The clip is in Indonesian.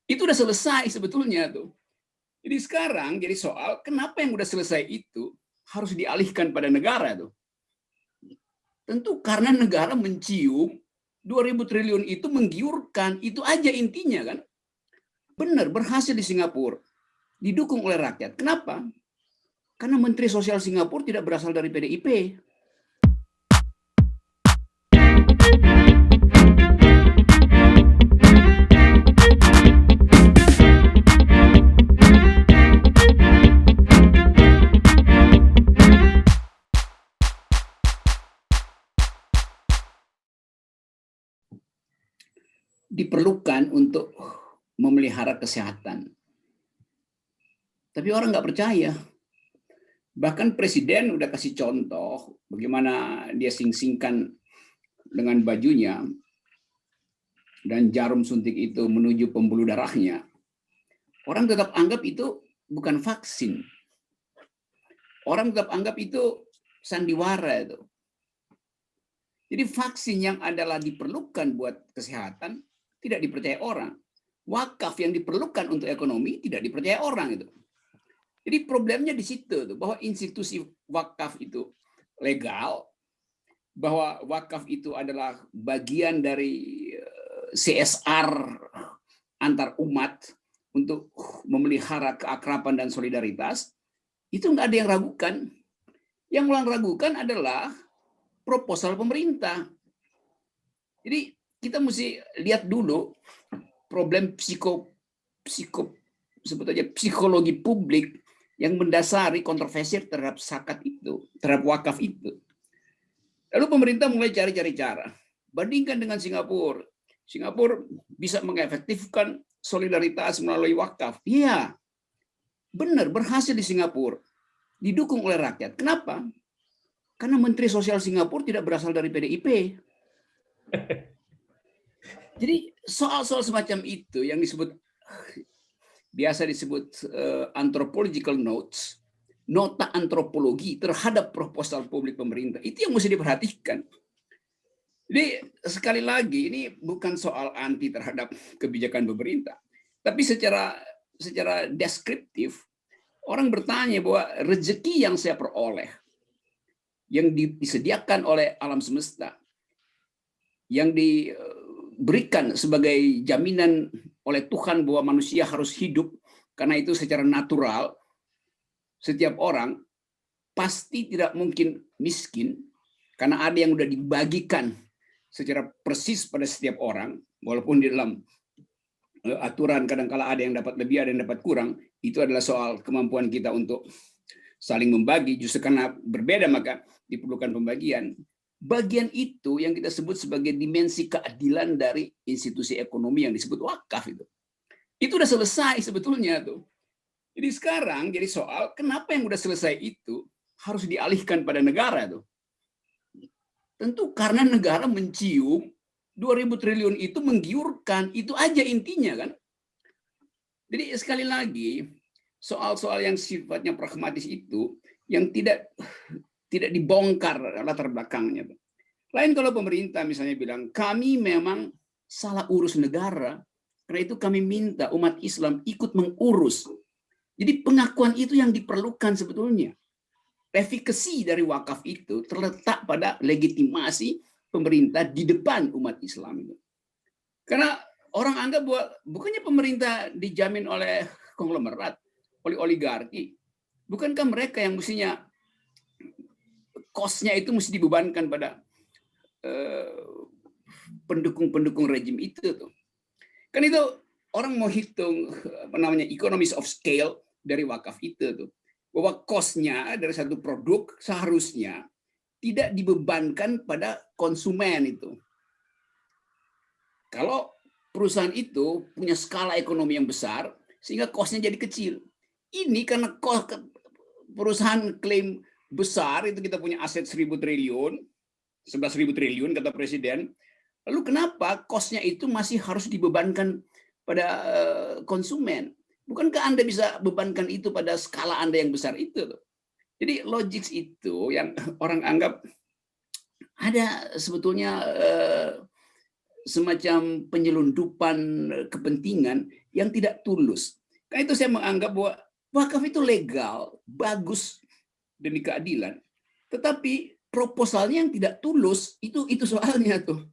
Itu udah selesai sebetulnya tuh. Jadi sekarang jadi soal kenapa yang udah selesai itu harus dialihkan pada negara tuh. Tentu karena negara mencium 2.000 triliun itu menggiurkan, itu aja intinya kan. Benar, berhasil di Singapura, didukung oleh rakyat. Kenapa? Karena Menteri Sosial Singapura tidak berasal dari PDIP. Diperlukan untuk memelihara kesehatan. Tapi orang nggak percaya. Bahkan Presiden udah kasih contoh bagaimana dia sing-singkan dengan bajunya dan jarum suntik itu menuju pembuluh darahnya. Orang tetap anggap itu bukan vaksin. Orang tetap anggap itu sandiwara itu. Jadi vaksin yang adalah diperlukan buat kesehatan tidak dipercaya orang. Wakaf yang diperlukan untuk ekonomi tidak dipercaya orang itu. Jadi problemnya di situ tuh, bahwa institusi wakaf itu legal, bahwa wakaf itu adalah bagian dari CSR antar umat untuk memelihara keakraban dan solidaritas, itu nggak ada yang ragukan. Yang orang ragukan adalah proposal pemerintah. Jadi kita mesti lihat dulu problem sebetulnya psikologi publik yang mendasari kontroversi terhadap zakat itu, terhadap wakaf itu. Lalu pemerintah mulai cari-cari cara. Bandingkan dengan Singapura. Singapura bisa mengefektifkan solidaritas melalui wakaf. Iya, benar, berhasil di Singapura. Didukung oleh rakyat. Kenapa? Karena Menteri Sosial Singapura tidak berasal dari PDIP. Jadi soal-soal semacam itu yang biasa disebut anthropological notes, nota antropologi terhadap proposal publik pemerintah, itu yang mesti diperhatikan. Jadi sekali lagi ini bukan soal anti terhadap kebijakan pemerintah, tapi secara deskriptif orang bertanya bahwa rezeki yang saya peroleh, yang disediakan oleh alam semesta, yang diberikan sebagai jaminan oleh Tuhan bahwa manusia harus hidup, karena itu secara natural setiap orang pasti tidak mungkin miskin, karena ada yang udah dibagikan secara persis pada setiap orang, walaupun di dalam aturan kadang-kala ada yang dapat lebih, ada yang dapat kurang. Itu adalah soal kemampuan kita untuk saling membagi. Justru karena berbeda maka diperlukan pembagian. Bagian itu yang kita sebut sebagai dimensi keadilan dari institusi ekonomi yang disebut wakaf itu. Itu udah selesai sebetulnya tuh. Jadi sekarang jadi soal kenapa yang udah selesai itu harus dialihkan pada negara tuh. Tentu karena negara mencium 2.000 triliun itu menggiurkan, itu aja intinya kan. Jadi sekali lagi soal-soal yang sifatnya pragmatis itu yang tidak dibongkar latar belakangnya. Lain kalau pemerintah misalnya bilang, kami memang salah urus negara, karena itu kami minta umat Islam ikut mengurus. Jadi pengakuan itu yang diperlukan sebetulnya. Efikasi dari wakaf itu terletak pada legitimasi pemerintah di depan umat Islam. Karena orang anggap bahwa bukannya pemerintah dijamin oleh konglomerat, oleh oligarki. Bukankah mereka yang mestinya kosnya itu mesti dibebankan pada pendukung-pendukung rejim itu tuh. Kan itu orang mau hitung economies of scale dari wakaf itu tuh. Bahwa kosnya dari satu produk seharusnya tidak dibebankan pada konsumen itu. Kalau perusahaan itu punya skala ekonomi yang besar sehingga kosnya jadi kecil. Ini karena perusahaan klaim besar itu kita punya aset 1.000 triliun, 11.000 triliun kata Presiden. Lalu kenapa kosnya itu masih harus dibebankan pada konsumen? Bukankah Anda bisa bebankan itu pada skala Anda yang besar itu? Jadi logik itu yang orang anggap ada sebetulnya semacam penyelundupan kepentingan yang tidak tulus. Karena itu saya menganggap bahwa wakaf itu legal, bagus demi keadilan, tetapi proposalnya yang tidak tulus, itu soalnya tuh.